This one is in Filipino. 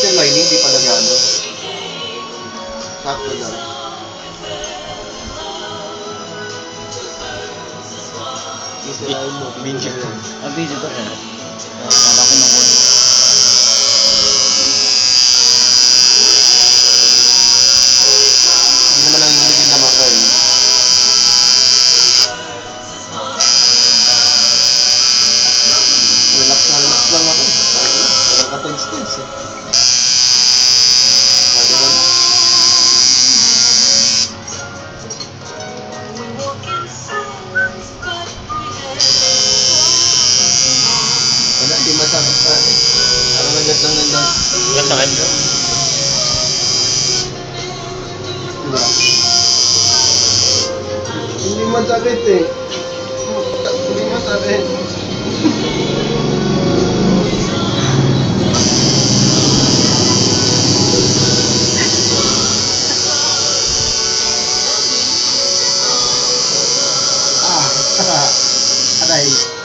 Masakit yung lining, di pala gano'n. Sakto lang. Isirain mo. Video. Ang video to eh. Kala ko nakuha. Hindi naman nanginginig yung naman ko eh. Relax lang ako. Walang katons-tons eh. Pwede ba? Wala, di masakit pa eh. Parang nagat lang nandang. Masakit. Diba? Hindi masakit eh. Hindi masakit. Aray.